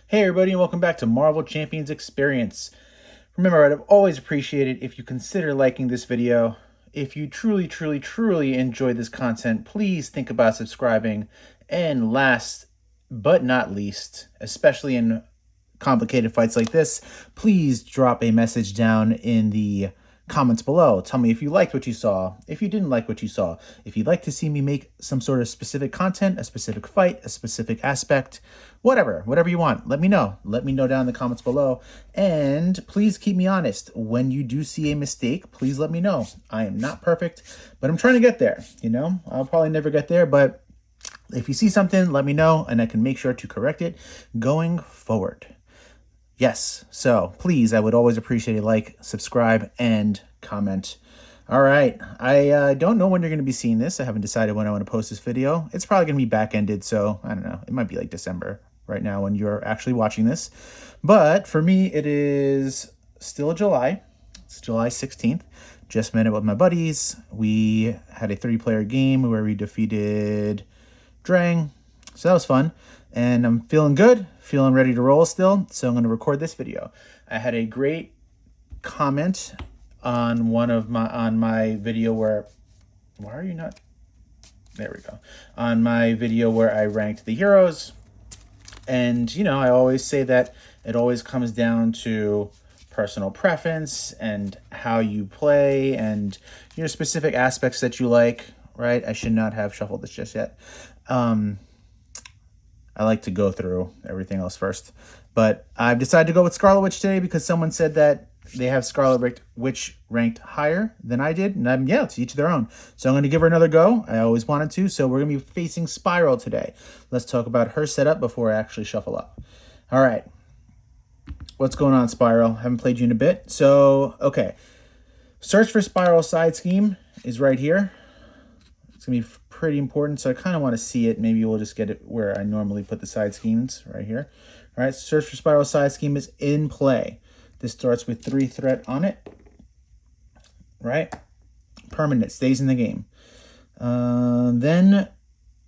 Hey everybody, and welcome back to Marvel Champions Experience. Remember, I'd have always appreciated if you consider liking this video. If you truly enjoy this content, please think about subscribing. And last but not least, especially in complicated fights like this, please drop a message down in the comments below. Tell me if you liked what you saw, if you didn't like what you saw, if you'd like to see me make some sort of specific content, a specific fight, a specific aspect, whatever you want. Let me know. Let me know down in the comments below. And please keep me honest. When you do see a mistake, please let me know. I am not perfect, but I'm trying to get there. You know, I'll probably never get there, but if you see something, let me know and I can make sure to correct it going forward. Yes, so please, I would always appreciate a like, subscribe, and comment. All right, I don't know when you're going to be seeing this. I haven't decided when I want to post this video. It's probably going to be back-ended, so I don't know. It might be like December right now when you're actually watching this. But for me, it is still July. It's July 16th. Just met up with my buddies. We had a 3-player game where we defeated Drang. So that was fun. And I'm feeling good, feeling ready to roll still. So I'm going to record this video. I had a great comment on my video where, why are you not? There we go. On my video where I ranked the heroes. And, you know, I always say that it always comes down to personal preference and how you play and your specific aspects that you like, right? I should not have shuffled this just yet. I like to go through everything else first. But I've decided to go with Scarlet Witch today because someone said that they have Scarlet Witch ranked higher than I did. And yeah, to each their own. So I'm going to give her another go. I always wanted to. So we're going to be facing Spiral today. Let's talk about her setup before I actually shuffle up. All right. What's going on, Spiral? Haven't played you in a bit. So, okay. Search for Spiral side scheme is right here. It's going to be pretty important, so I kind of want to see it. Maybe we'll just get it where I normally put the side schemes, right here. All right, search for Spiral side scheme is in play. This starts with 3 threat on it, right? Permanent, stays in the game. Then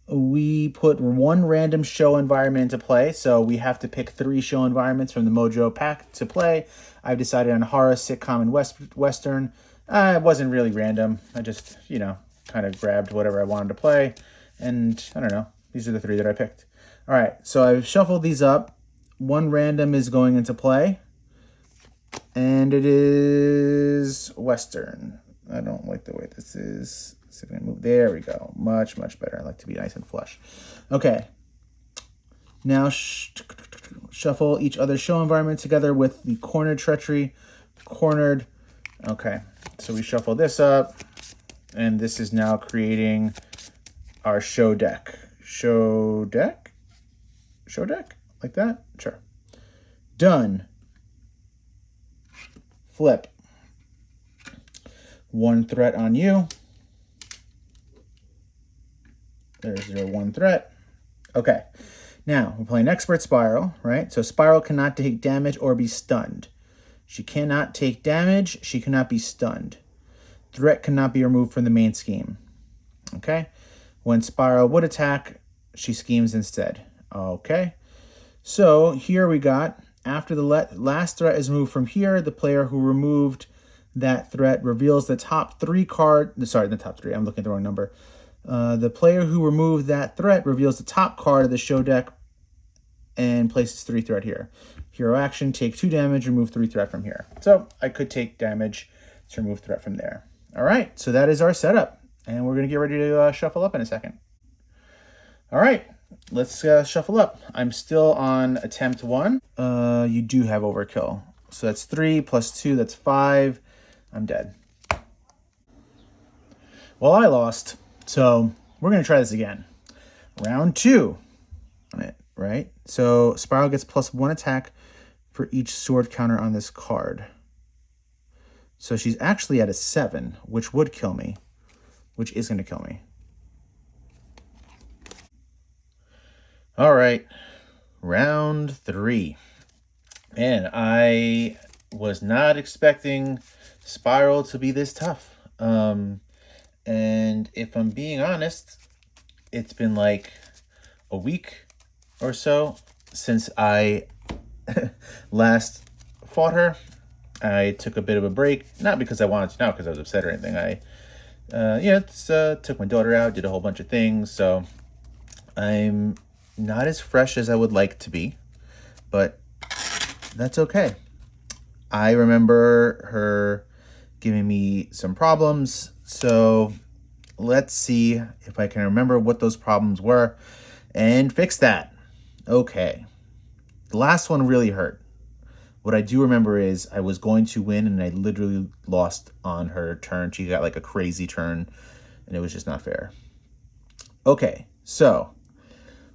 we put 1 random show environment into play, so we have to pick 3 show environments from the Mojo pack to play. I've decided on horror, sitcom, and western. It wasn't really random. I just, you know, kind of grabbed whatever I wanted to play. And I don't know. These are the 3 that I picked. All right. So I've shuffled these up. 1 random is going into play. And it is Western. I don't like the way this is. So I'm going to move. There we go. Much better. I like to be nice and flush. Okay. Now shuffle each other show environment together with the cornered treachery. Cornered. Okay. So we shuffle this up. And this is now creating our show deck. Show deck? Show deck? Like that? Sure. Done. Flip. 1 threat on you. There's your 1 threat. Okay. Now, we're playing Expert Spiral, right? So Spiral cannot take damage or be stunned. She cannot take damage. She cannot be stunned. Threat cannot be removed from the main scheme. Okay? When Spiral would attack, she schemes instead. Okay? So here we got, after the last threat is moved from here, the player who removed that threat reveals the top 3 card. Sorry, the top 3. I'm looking at the wrong number. The player who removed that threat reveals the top card of the show deck and places 3 threat here. Hero action, take 2 damage, remove 3 threat from here. So I could take damage to remove threat from there. All right, so that is our setup, and we're going to get ready to shuffle up in a second. All right, let's shuffle up. I'm still on attempt 1. You do have overkill. So that's 3 plus 2, that's 5. I'm dead. Well, I lost, so we're going to try this again. Round 2 on it, right? So Spiral gets +1 attack for each sword counter on this card. So she's actually at a 7, which would kill me, which is going to kill me. All right, round 3. And I was not expecting Spiral to be this tough. And if I'm being honest, it's been like a week or so since I last fought her, I took a bit of a break, not because I wanted to, not because I was upset or anything. Took my daughter out, did a whole bunch of things, so I'm not as fresh as I would like to be, but that's okay. I remember her giving me some problems, so let's see if I can remember what those problems were and fix that. Okay. The last one really hurt. What I do remember is I was going to win and I literally lost on her turn. She got like a crazy turn and it was just not fair. Okay, so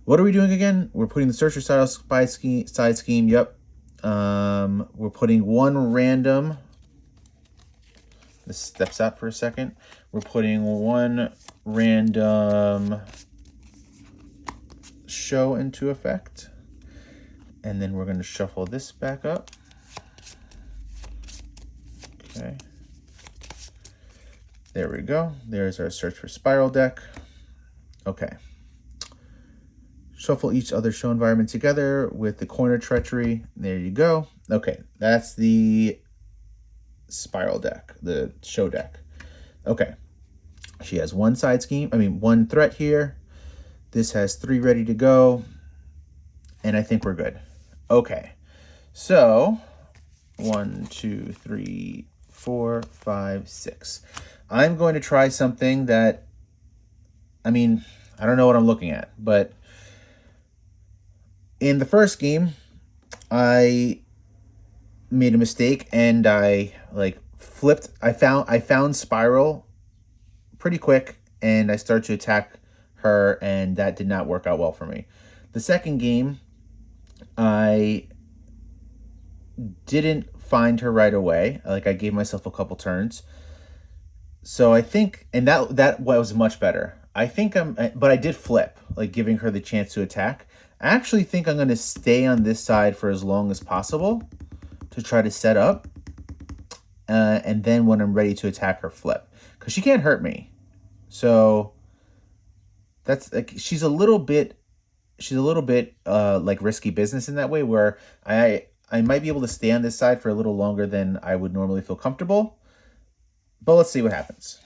what are we doing again? We're putting the searcher side scheme. Yep. We're putting one random. This steps out for a second. We're putting one random show into effect. And then we're going to shuffle this back up. Okay. There we go. There's our search for spiral deck. Okay. Shuffle each other show environment together with the corner treachery. There you go. Okay, that's the spiral deck, the show deck. Okay. She has one threat here. This has 3 ready to go. And I think we're good. Okay. So 1, 2, 3, 4, 5, 6. I'm going to try something that, I don't know what I'm looking at, but in the first game, I made a mistake and I flipped. I found Spiral pretty quick and I started to attack her and that did not work out well for me. The second game, I didn't find her right away. I gave myself a couple turns. So I think, and that was much better. But I did flip, giving her the chance to attack. I actually think I'm going to stay on this side for as long as possible to try to set up. And then when I'm ready to attack her, flip. Because she can't hurt me. So that's she's a little bit risky business in that way, where I might be able to stay on this side for a little longer than I would normally feel comfortable. But let's see what happens.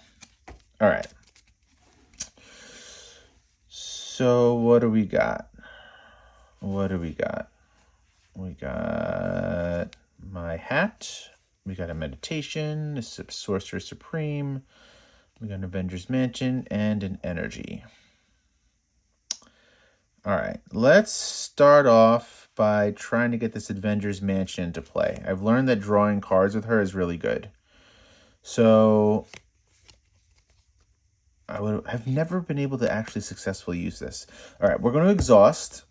All right. So what do we got? We got my hat. We got a meditation, a sorcerer supreme. We got an Avengers Mansion and an energy. All right, let's start off by trying to get this Avengers Mansion into play. I've learned that drawing cards with her is really good. So I've never been able to actually successfully use this. All right, we're going to exhaust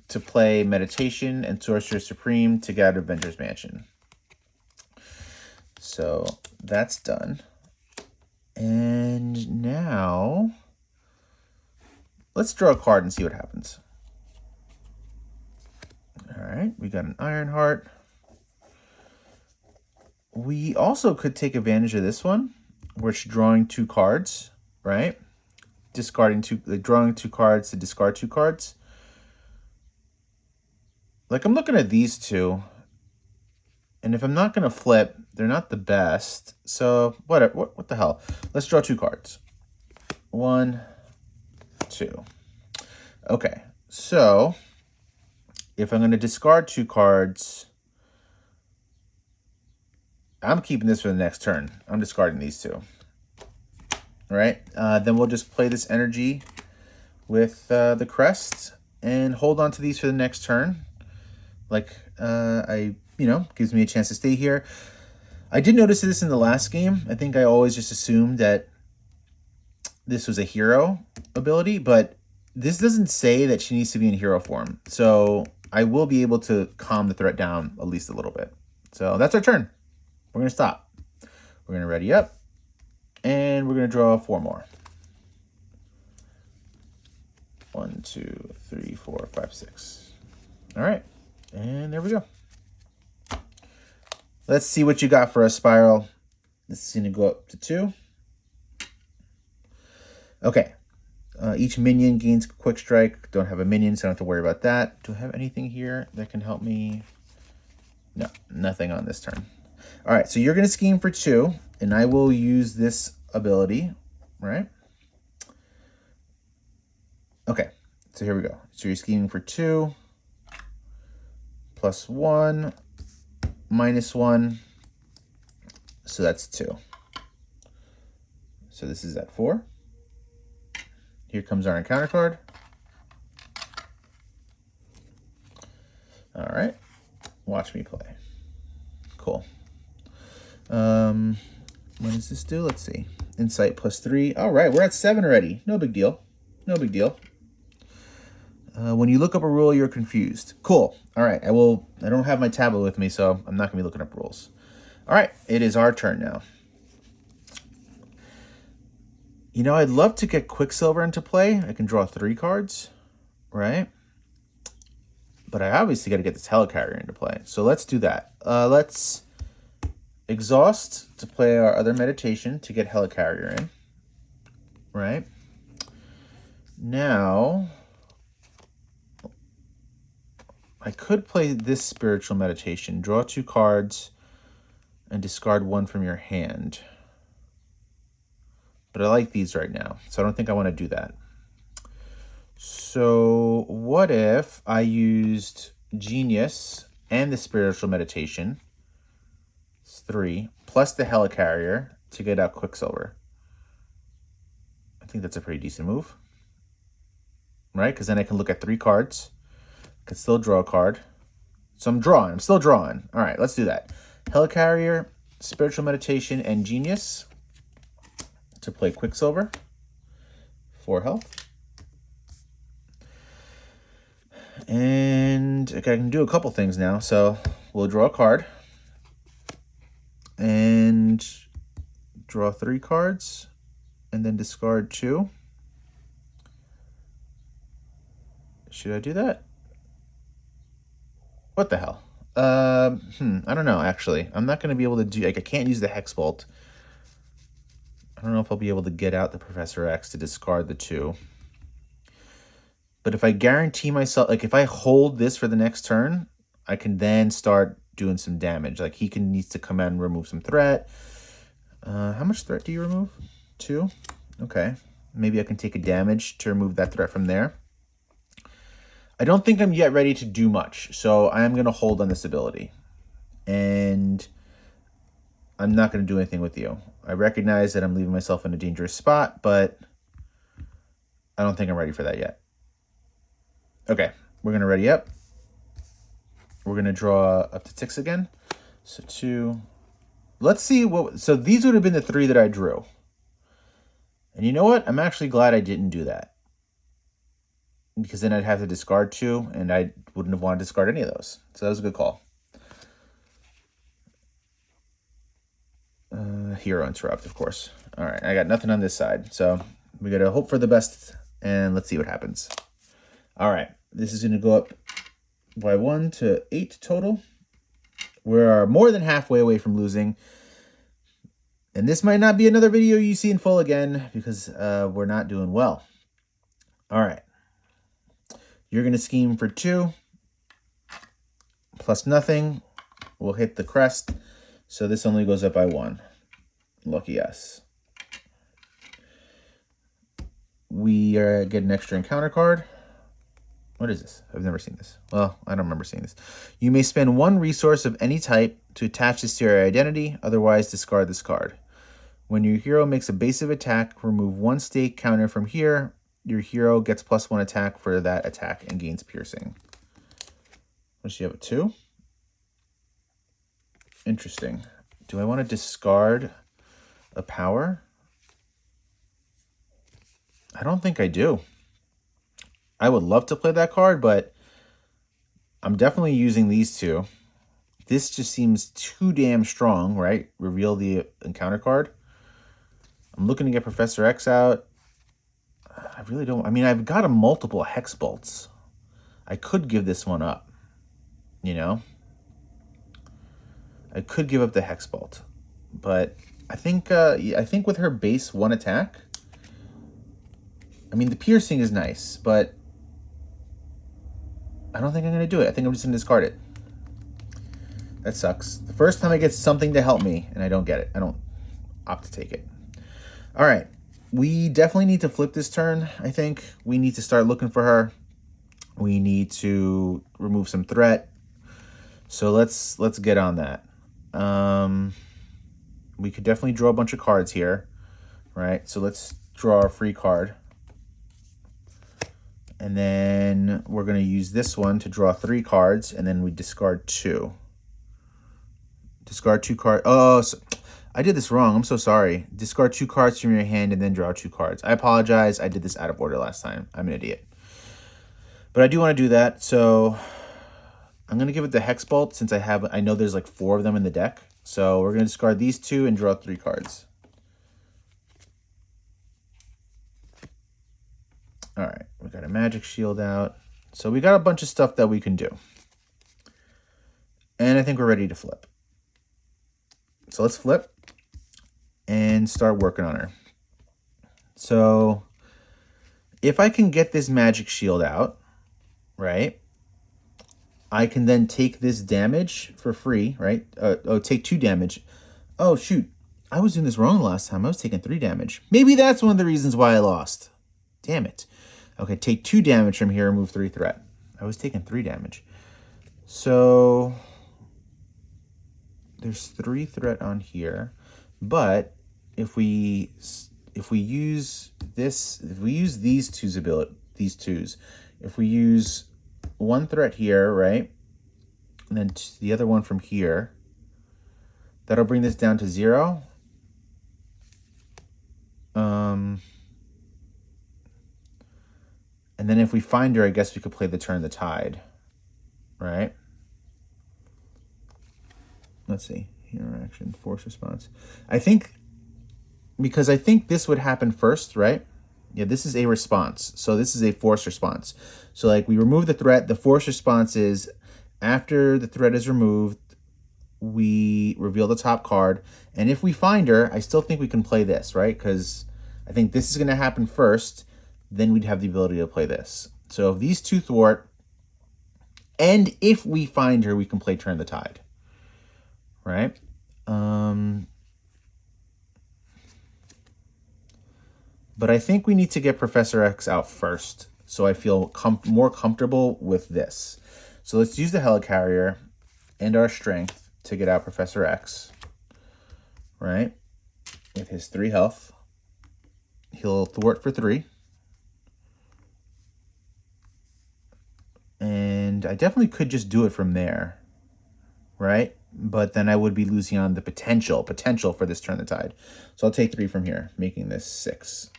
to play Meditation and Sorcerer Supreme to get out of Avengers Mansion. So that's done. And now let's draw a card and see what happens. All right, we got an Ironheart. We also could take advantage of this one, where it's drawing 2 cards, right? Drawing 2 cards to discard 2 cards. I'm looking at these two, and if I'm not going to flip, they're not the best. So what the hell? Let's draw 2 cards. 1, 2. Okay, so if I'm going to discard 2 cards, I'm keeping this for the next turn. I'm discarding these 2. All right, then we'll just play this energy with the crest and hold on to these for the next turn. Gives me a chance to stay here. I did notice this in the last game. I think I always just assumed that this was a hero ability, but this doesn't say that she needs to be in hero form. So I will be able to calm the threat down at least a little bit. So that's our turn. We're going to stop. We're going to ready up. And we're going to draw 4 more. 1, 2, 3, 4, 5, 6. All right. And there we go. Let's see what you got for a Spiral. This is going to go up to 2. Okay. Each minion gains quick strike. Don't have a minion, so I don't have to worry about that. Do I have anything here that can help me? No, nothing on this turn. All right, so you're going to scheme for 2, and I will use this ability, right? Okay, so here we go. So you're scheming for 2, plus 1, minus 1, so that's 2. So this is at 4. Here comes our encounter card. All right, watch me play. Cool. What does this do? Let's see. Insight plus 3. All right, we're at 7 already. No big deal. No big deal. When you look up a rule, you're confused. Cool. All right, I don't have my tablet with me, so I'm not going to be looking up rules. All right, it is our turn now. You know, I'd love to get Quicksilver into play. I can draw 3 cards, right? But I obviously got to get this Helicarrier into play. So let's do that. Let's exhaust to play our other meditation to get Helicarrier in, right? Now, I could play this spiritual meditation. Draw 2 cards and discard 1 from your hand. But I like these right now, so I don't think I want to do that. So what if I used Genius and the spiritual meditation, it's 3, plus the Helicarrier to get out Quicksilver? I think that's a pretty decent move, right? Because then I can look at 3 cards, can still draw a card. So I'm still drawing. All right, let's do that. Helicarrier, spiritual meditation, and Genius to play Quicksilver, 4 health. And okay, I can do a couple things now. So we'll draw a card and draw 3 cards and then discard 2. Should I do that? What the hell? I don't know, actually. I'm not going to be able to do... Like, I can't use the Hex Bolt. I don't know if I'll be able to get out the Professor X to discard the 2. But if I guarantee myself... Like, if I hold this for the next turn, I can then start doing some damage. Like, he needs to come out and remove some threat. How much threat do you remove? 2? Okay. Maybe I can take a damage to remove that threat from there. I don't think I'm yet ready to do much, so I am going to hold on this ability. And I'm not going to do anything with you. I recognize that I'm leaving myself in a dangerous spot, but I don't think I'm ready for that yet. Okay, we're going to ready up. We're going to draw up to 6 again. So 2. Let's see what... So these would have been the 3 that I drew. And you know what? I'm actually glad I didn't do that. Because then I'd have to discard 2, and I wouldn't have wanted to discard any of those. So that was a good call. Hero interrupt, of course. All right, I got nothing on this side. So we got to hope for the best, and let's see what happens. All right, this is going to go up by 1 to 8 total. We're more than halfway away from losing. And this might not be another video you see in full again, because we're not doing well. All right. You're going to scheme for 2, plus nothing. We'll hit the crest, so this only goes up by 1. Lucky us. We get an extra encounter card. What is this? I've never seen this. Well, I don't remember seeing this. You may spend 1 resource of any type to attach this to your identity, otherwise discard this card. When your hero makes a basic attack, remove 1 stake counter from here. Your hero gets +1 attack for that attack and gains piercing. Does she have a 2? Interesting. Do I want to discard a power? I don't think I do. I would love to play that card, but I'm definitely using these 2. This just seems too damn strong, right? Reveal the encounter card. I'm looking to get Professor X out. I really don't... I mean, I've got a multiple Hex Bolts. I could give this one up, you know? I could give up the Hex Bolt. But I think with her base 1 attack... I mean, the piercing is nice, but I don't think I'm going to do it. I think I'm just going to discard it. That sucks. The first time I get something to help me, and I don't get it. I don't opt to take it. All right. We definitely need to flip this turn, I think. We need to start looking for her. We need to remove some threat. So let's get on that. We could definitely draw a bunch of cards here, right? So let's draw our free card. And then we're going to use this one to draw 3 cards, and then we discard 2. Discard 2 cards. Oh, so I did this wrong. I'm so sorry. Discard 2 cards from your hand and then draw 2 cards. I apologize. I did this out of order last time. I'm an idiot. But I do want to do that, so I'm going to give it the Hex Bolt since I know there's like 4 of them in the deck. So we're going to discard these 2 and draw 3 cards. All right, we got a Magic Shield out. So we got a bunch of stuff that we can do. And I think we're ready to flip. So let's flip and start working on her. So if I can get this Magic Shield out, right, I can then take this damage for free, right? Take 2 damage. Oh, shoot. I was doing this wrong last time. I was taking 3 damage. Maybe that's one of the reasons why I lost. Damn it. Okay, take 2 damage from here, remove 3 threat. I was taking 3 damage. So there's 3 threat on here. But if we use this, if we use these twos, if we use 1 threat here, right? And then the other one from here, that'll bring this down to 0. And then if we find her, I guess we could play the Turn the Tide, right? Let's see. Interaction, force response. I think, because I think this would happen first, right? Yeah, this is a response. So this is a force response. So like we remove the threat. The force response is after the threat is removed, we reveal the top card. And if we find her, I still think we can play this, right? Because I think this is going to happen first. Then we'd have the ability to play this. So if these 2 thwart, and if we find her, we can play Turn the Tide, right? But I think we need to get Professor X out first, so I feel more comfortable with this. So let's use the Helicarrier and our strength to get out Professor X, right? With his 3 health. He'll thwart for 3. And I definitely could just do it from there, right? But then I would be losing on the potential for this Turn the Tide. So I'll take 3 from here, making this 6.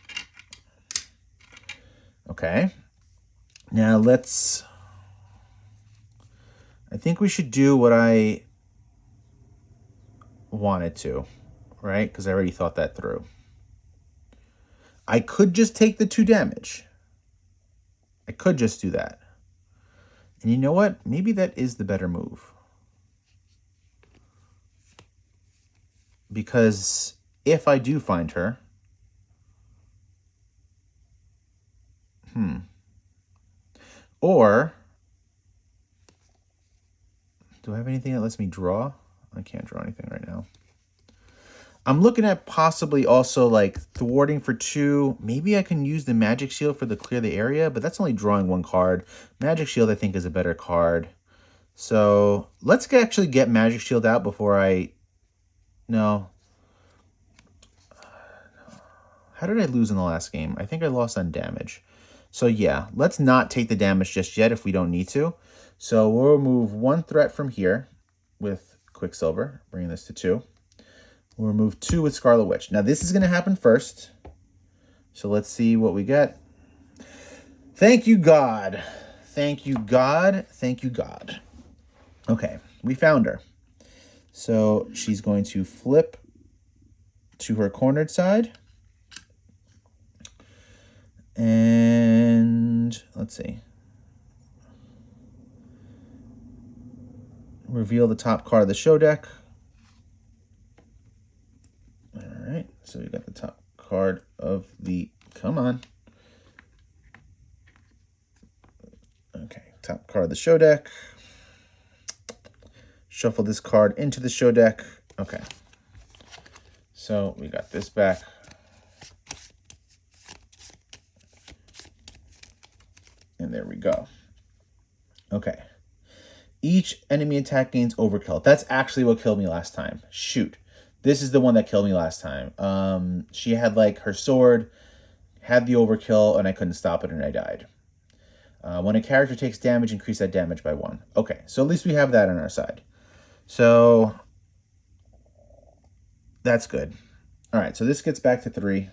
Okay. Now I think we should do what I wanted to, right? Because I already thought that through. I could just take the 2 damage. I could just do that. And you know what? Maybe that is the better move. Because if I do find her, or do I have anything that lets me draw? I can't draw anything right now. I'm looking at possibly also like thwarting for 2. Maybe I can use the Magic Shield for the clear the area, but that's only drawing 1 card. Magic Shield, I think, is a better card. So let's actually get Magic Shield out before no. How did I lose in the last game? I think I lost on damage. So yeah, let's not take the damage just yet if we don't need to. So we'll remove 1 threat from here with Quicksilver, bringing this to 2. We'll remove 2 with Scarlet Witch. Now this is going to happen first. So let's see what we get. Thank you, God. Thank you, God. Thank you, God. Okay, we found her. So she's going to flip to her cornered side. And let's see. Reveal the top card of the show deck. All right, so we got the top card of the, come on. Okay, top card of the show deck. Shuffle this card into the show deck. Okay. So we got this back. And there we go. Okay. Each enemy attack gains overkill. That's actually what killed me last time. Shoot. This is the one that killed me last time. She had like her sword, had the overkill, and I couldn't stop it and I died. When a character takes damage, increase that damage by 1. Okay, so at least we have that on our side. So that's good. All right, so this gets back to 3,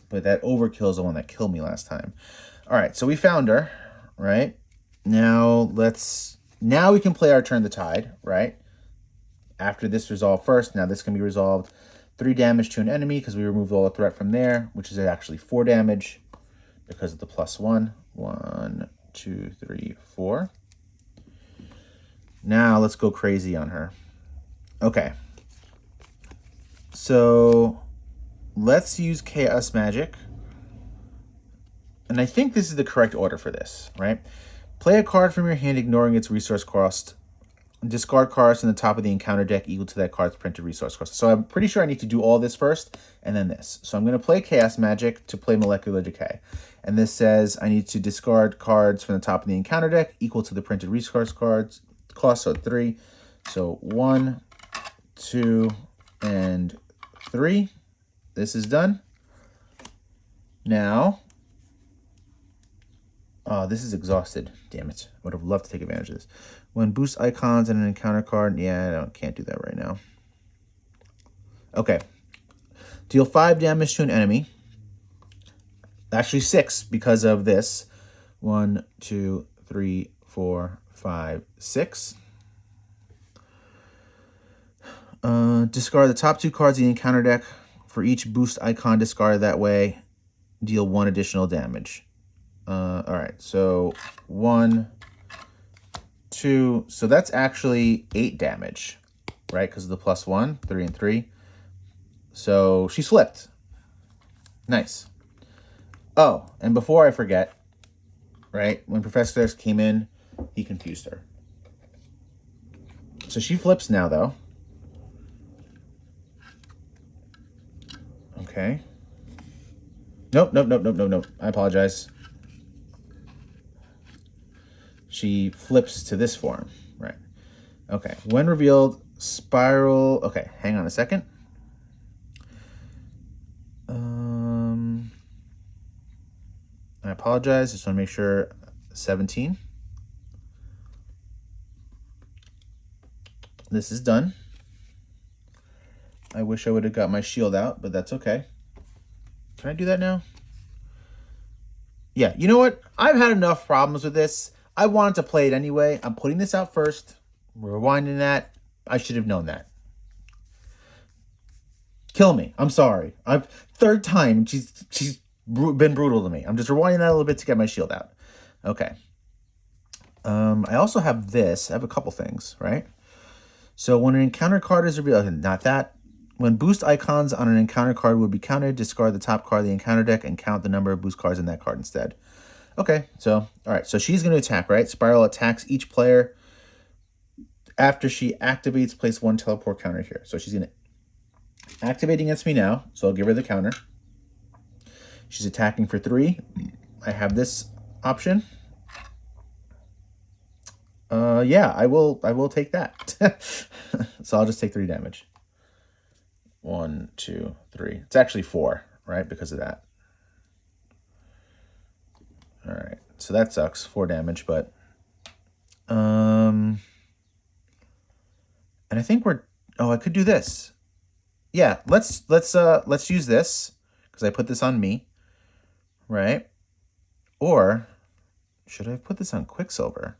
but that overkill is the one that killed me last time. All right, so we found her, right? Now we can play our Turn the Tide, right? After this resolve first, now this can be resolved. 3 damage to an enemy because we removed all the threat from there, which is actually 4 damage because of the +1. 1, 2, 3, 4. Now let's go crazy on her. Okay. So let's use Chaos Magic. And I think this is the correct order for this, right? Play a card from your hand ignoring its resource cost. Discard cards from the top of the encounter deck equal to that card's printed resource cost. So I'm pretty sure I need to do all this first and then this. So I'm going to play Chaos Magic to play Molecular Decay. And this says I need to discard cards from the top of the encounter deck equal to the printed resource cards cost, so 3. So 1, 2, and 3. This is done. Now, oh, this is exhausted. Damn it. I would have loved to take advantage of this. When boost icons and an encounter card. Yeah, I can't do that right now. Okay. Deal 5 damage to an enemy. Actually 6 because of this. 1, 2, 3, 4, 5, 6. Discard the top 2 cards of the encounter deck. For each boost icon discarded that way, deal 1 additional damage. All right, so 1, 2. So that's actually 8 damage, right? Because of the +1, 3 and 3. So she slipped. Nice. Oh, and before I forget, right, when Professor X came in, he confused her. So she flips now, though. Okay. Nope. I apologize. She flips to this form, right? Okay. When revealed, spiral. Okay, hang on a second. I apologize. Just want to make sure. 17. This is done. I wish I would have got my shield out, but that's okay. Can I do that now? Yeah, you know what? I've had enough problems with this. I wanted to play it anyway. I'm putting this out first. We're rewinding that. I should have known that. Kill me. I'm sorry. Third time she's been brutal to me. I'm just rewinding that a little bit to get my shield out. Okay. I also have this. I have a couple things, right? So when an encounter card is revealed, not that. When boost icons on an encounter card would be counted, discard the top card of the encounter deck and count the number of boost cards in that card instead. Okay, so, all right, so she's going to attack, right? Spiral attacks each player. After she activates, place 1 teleport counter here. So she's going to activate against me now, so I'll give her the counter. She's attacking for 3. I have this option. Yeah, I will take that. So I'll just take 3 damage. 1, 2, 3. It's actually 4, right? Because of that. All right. So that sucks. 4 damage, but and I think I could do this. Yeah, let's use this because I put this on me, right? Or should I have put this on Quicksilver?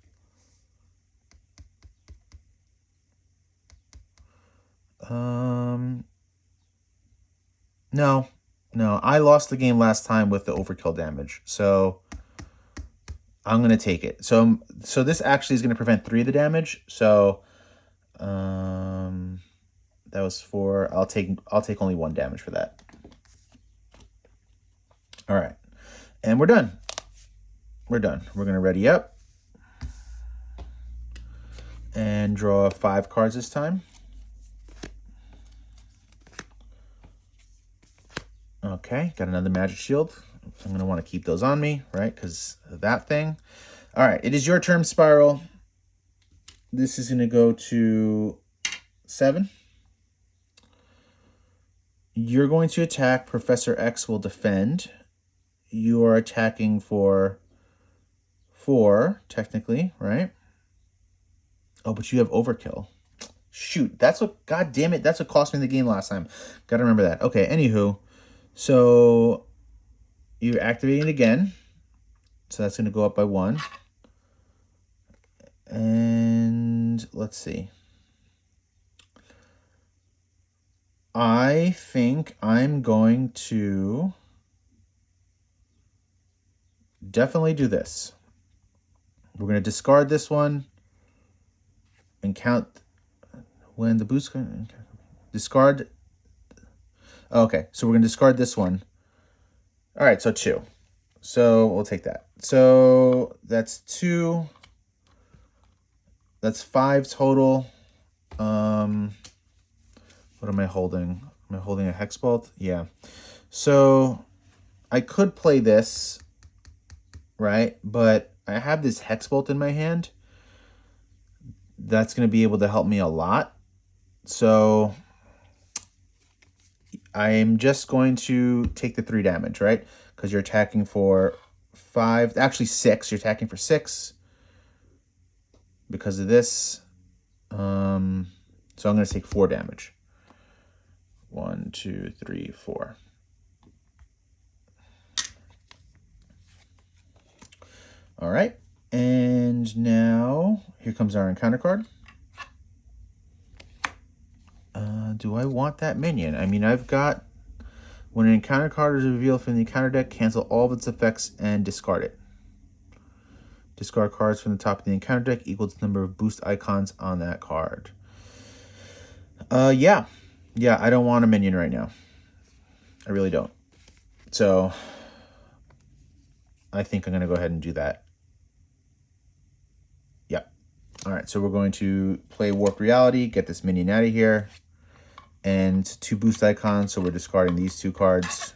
No, I lost the game last time with the overkill damage, so I'm gonna take it. So this actually is gonna prevent 3 of the damage. So, that was 4. I'll take only 1 damage for that. All right, and we're done. We're done. We're gonna ready up, And draw 5 cards this time. Okay, got another magic shield. I'm going to want to keep those on me, right? Because of that thing. All right, it is your turn, Spiral. This is going to go to 7. You're going to attack. Professor X will defend. You are attacking for 4, technically, right? Oh, but you have overkill. Shoot, that's what, god damn it, that's what cost me the game last time. Gotta remember that. Okay, anywho, so you're activating it again. So that's going to go up by 1. And let's see. I think I'm going to definitely do this. We're going to discard this one and count when the boost discard. Okay, so we're going to discard this one. All right, so 2. So we'll take that. So that's 2. That's 5 total. What am I holding? Am I holding a Hex Bolt? Yeah. So I could play this, right? But I have this Hex Bolt in my hand. That's going to be able to help me a lot. So I'm just going to take the 3 damage, right? Because you're attacking for 5. Actually, 6. You're attacking for 6 because of this. So I'm going to take 4 damage. 1, 2, 3, 4. All right. And now here comes our encounter card. Do I want that minion? I mean, I've got, when an encounter card is revealed from the encounter deck, cancel all of its effects and discard it. Discard cards from the top of the encounter deck equal to the number of boost icons on that card. Yeah, I don't want a minion right now. I really don't. So I think I'm going to go ahead and do that. Yep. All right, so we're going to play Warped Reality, get this minion out of here, and 2 boost icons, so we're discarding these 2 cards.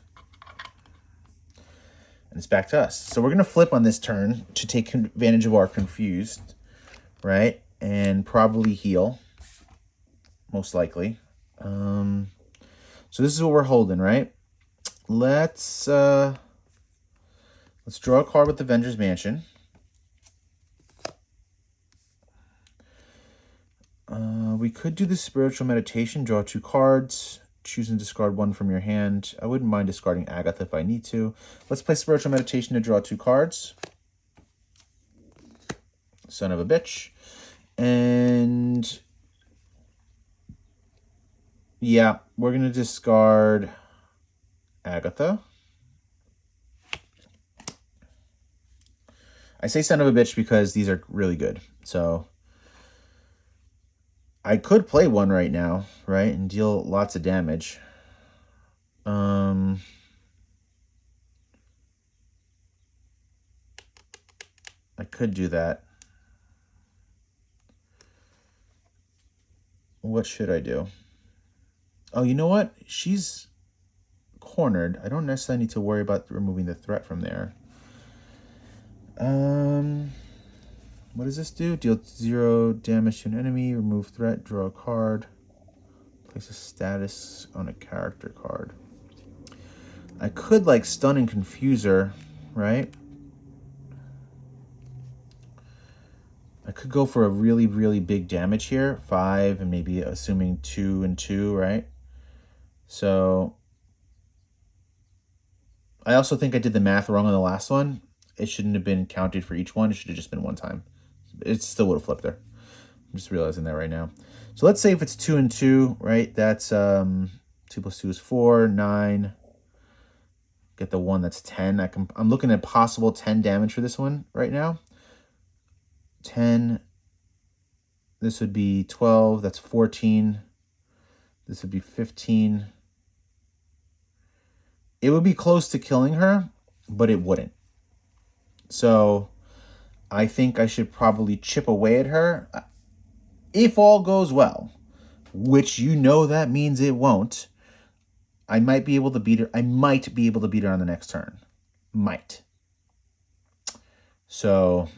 And it's back to us. So we're going to flip on this turn to take advantage of our Confused, right? And probably heal, most likely. So this is what we're holding, right? Let's draw a card with the Avengers Mansion. We could do the Spiritual Meditation, draw 2 cards, choose and discard 1 from your hand. I wouldn't mind discarding Agatha if I need to. Let's play Spiritual Meditation to draw 2 cards. Son of a bitch. And yeah, we're going to discard Agatha. I say son of a bitch because these are really good. So I could play 1 right now, right, and deal lots of damage. I could do that. What should I do? Oh, you know what? She's cornered. I don't necessarily need to worry about removing the threat from there. What does this do? Deal 0 damage to an enemy, remove threat, draw a card, place a status on a character card. I could like stun and confuse her, right? I could go for a really, really big damage here. 5 and maybe assuming 2 and 2, right? So I also think I did the math wrong on the last one. It shouldn't have been counted for each one. It should have just been 1 time. It still would have flipped there. I'm just realizing that right now. So let's say if it's 2 and 2, right? That's 2 plus 2 is 4, 9. Get the 1 that's 10. I'm looking at possible 10 damage for this one right now. 10. This would be 12. That's 14. This would be 15. It would be close to killing her, but it wouldn't. So I think I should probably chip away at her. if all goes well, which you know that means it won't, I might be able to beat her. I might be able to beat her on the next turn. Might. So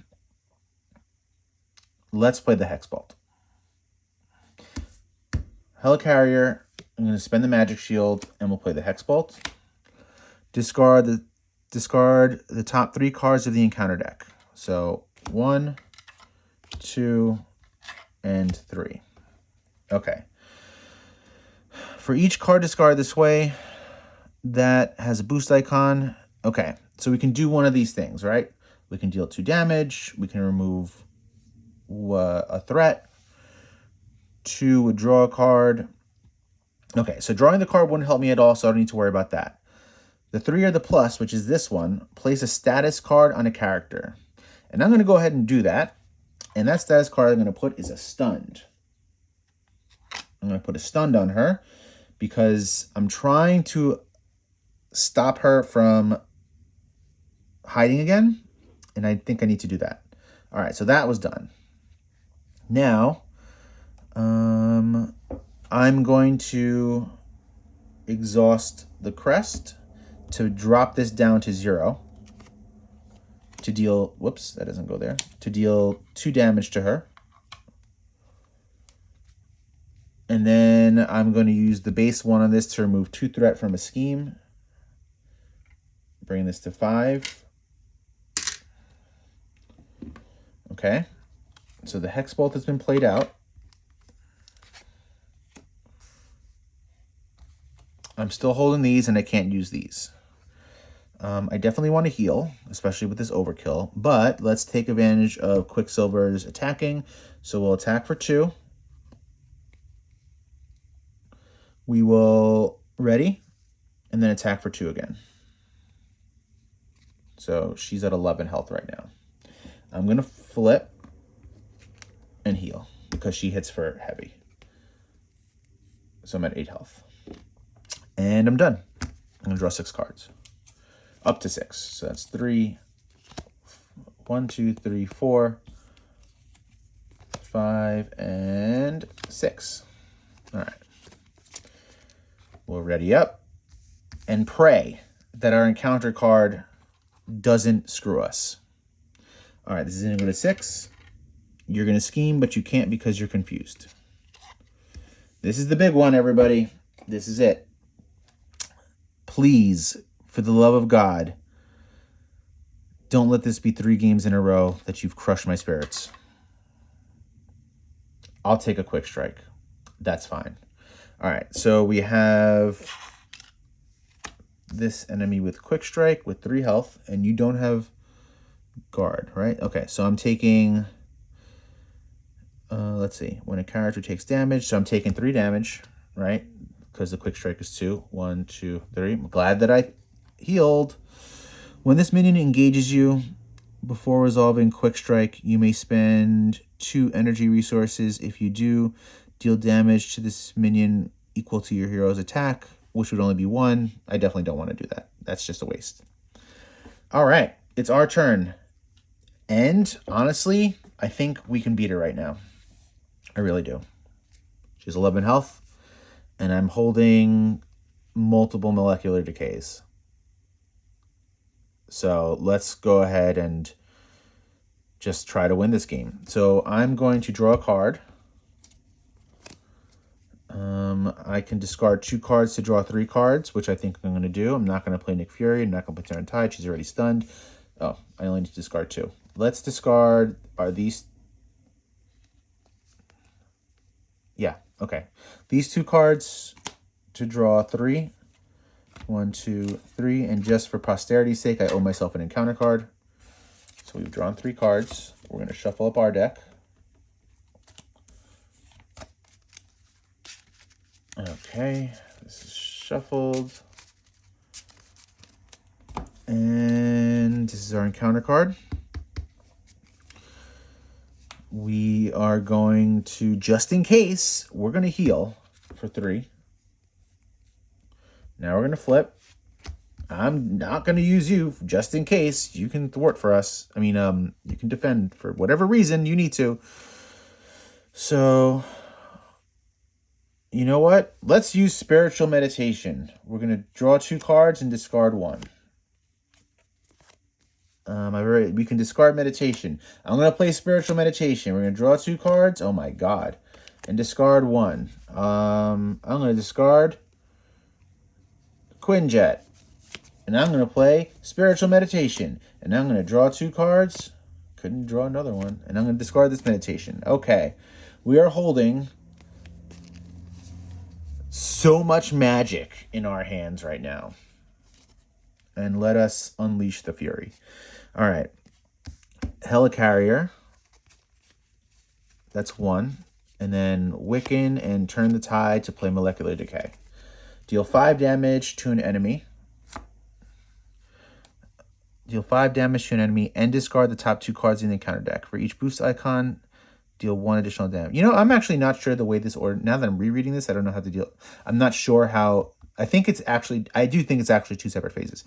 let's play the Hexbolt. Helicarrier, I'm going to spend the Magic Shield, and we'll play the Hexbolt. Discard the top 3 cards of the encounter deck. So 1, 2, and 3. Okay. For each card discard this way that has a boost icon, okay, so we can do one of these things, right? We can deal 2 damage, we can remove a threat, 2 would draw a card. Okay, so drawing the card wouldn't help me at all, so I don't need to worry about that. The 3 or the plus, which is this one, place a status card on a character. And I'm going to go ahead and do that. And that status card I'm going to put is a stunned. I'm going to put a stunned on her because I'm trying to stop her from hiding again. And I think I need to do that. All right, so that was done. Now, I'm going to exhaust the crest to drop this down to 0. To deal, whoops, that doesn't go there. To deal 2 damage to her. And then I'm going to use the base 1 on this to remove 2 threat from a scheme. Bring this to 5. Okay. So the Hexbolt has been played out. I'm still holding these and I can't use these. I definitely want to heal, especially with this overkill, but let's take advantage of Quicksilver's attacking. So we'll attack for 2. We will ready and then attack for 2 again. So she's at 11 health right now. I'm going to flip and heal because she hits for heavy. So I'm at 8 health. And I'm done. I'm going to draw 6 cards. Up to 6. So that's 3, 1, 2, 3, 4, 5, and 6. All right. We'll ready up and pray that our encounter card doesn't screw us. All right, this is going to go to 6. You're going to scheme, but you can't because you're confused. This is the big one, everybody. This is it. Please, for the love of God, don't let this be 3 games in a row that you've crushed my spirits. I'll take a quick strike. That's fine. All right, so we have this enemy with quick strike with 3 health, and you don't have guard, right? Okay, so I'm taking, let's see, when a character takes damage, so I'm taking 3 damage, right? Because the quick strike is 2. 1, 2, 3. I'm glad that I healed. When this minion engages you, before resolving quick strike, you may spend 2 energy resources. If you do, deal damage to this minion equal to your hero's attack, which would only be 1. I definitely don't want to do that. That's just a waste. All right, it's our turn. And honestly, I think we can beat her right now. I really do. She has 11 health, and I'm holding multiple molecular decays. So let's go ahead and just try to win this game. So I'm going to draw a card. I can discard 2 cards to draw 3 cards, which I think I'm going to do. I'm not going to play Nick Fury. I'm not going to play Turn Tide. She's already stunned. Oh, I only need to discard 2. Let's discard, are these... Yeah, okay. These 2 cards to draw 3. 1, 2, 3. And just for posterity's sake, I owe myself an encounter card. So we've drawn 3 cards. We're going to shuffle up our deck. Okay, this is shuffled. And this is our encounter card. We are going to, just in case, we're going to heal for 3. Now we're going to flip. I'm not going to use you, just in case. You can thwart for us. I mean, you can defend for whatever reason you need to. So, you know what? Let's use Spiritual Meditation. We're going to draw 2 cards and discard 1. We can discard Meditation. I'm going to play Spiritual Meditation. We're going to draw 2 cards. Oh my god. And discard 1. I'm going to discard Quinjet. And I'm going to play Spiritual Meditation. And I'm going to draw 2 cards. Couldn't draw another one. And I'm going to discard this meditation. Okay. We are holding so much magic in our hands right now. And let us unleash the fury. All right. Helicarrier. That's 1. And then Wiccan and Turn the Tide to play Molecular Decay. Deal 5 damage to an enemy. Deal 5 damage to an enemy and discard the top 2 cards in the encounter deck. For each boost icon, deal 1 additional damage. You know, I'm actually not sure the way this order. Now that I'm rereading this, I don't know how to deal. I'm not sure how. I do think it's actually 2 separate phases.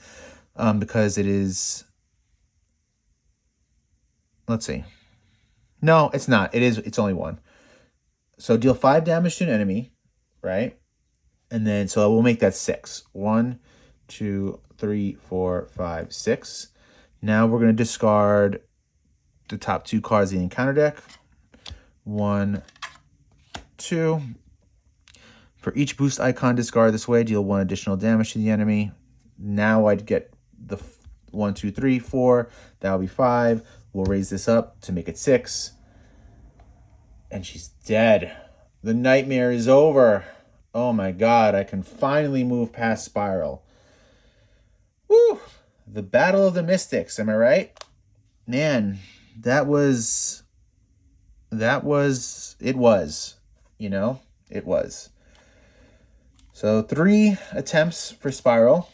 Because it is. Let's see. No, it's not. It's only 1. So deal 5 damage to an enemy, right? And then, so we'll make that 6. 1, 2, 3, 4, 5, 6. Now we're going to discard the top 2 cards in the encounter deck. 1, 2. For each boost icon discard this way, deal 1 additional damage to the enemy. Now I'd get the 1, 2, 3, 4. That'll be 5. We'll raise this up to make it 6. And she's dead. The nightmare is over. Oh my god, I can finally move past Spiral. Woo! The Battle of the Mystics, am I right? Man, it was. So 3 attempts for Spiral.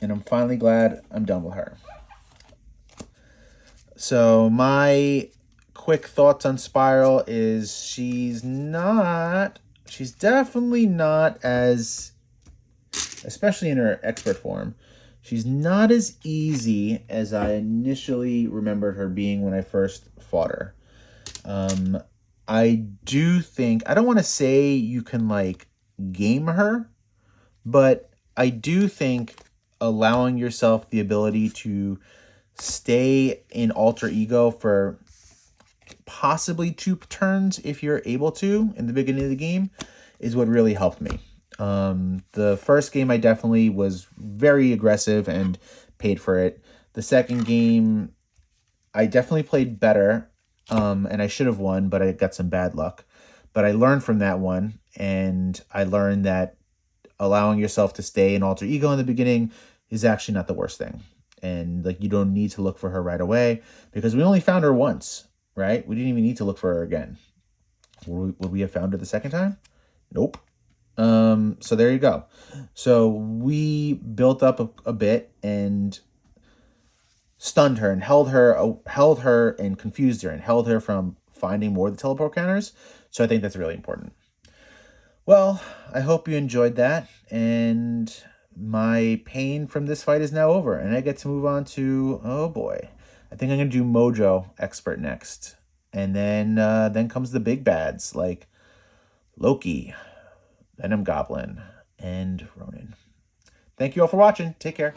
And I'm finally glad I'm done with her. So my quick thoughts on Spiral is she's definitely not as, especially in her expert form, she's not as easy as I initially remembered her being when I first fought her. I do think, I don't want to say you can like game her, but I do think allowing yourself the ability to stay in alter ego for possibly 2 turns if you're able to in the beginning of the game is what really helped me. The first game I definitely was very aggressive and paid for it. The second game I definitely played better, and I should have won, but I got some bad luck. But I learned from that one, and I learned that allowing yourself to stay in alter ego in the beginning is actually not the worst thing. And like, you don't need to look for her right away because we only found her once, right? We didn't even need to look for her again. Would we have found her the second time? Nope. So there you go. So we built up a bit and stunned her and held her and confused her and held her from finding more of the teleport counters. So I think that's really important. Well, I hope you enjoyed that, and my pain from this fight is now over, and I get to move on to, oh boy, I think I'm going to do Mojo Expert next. And then comes the big bads like Loki, Venom Goblin, and Ronin. Thank you all for watching. Take care.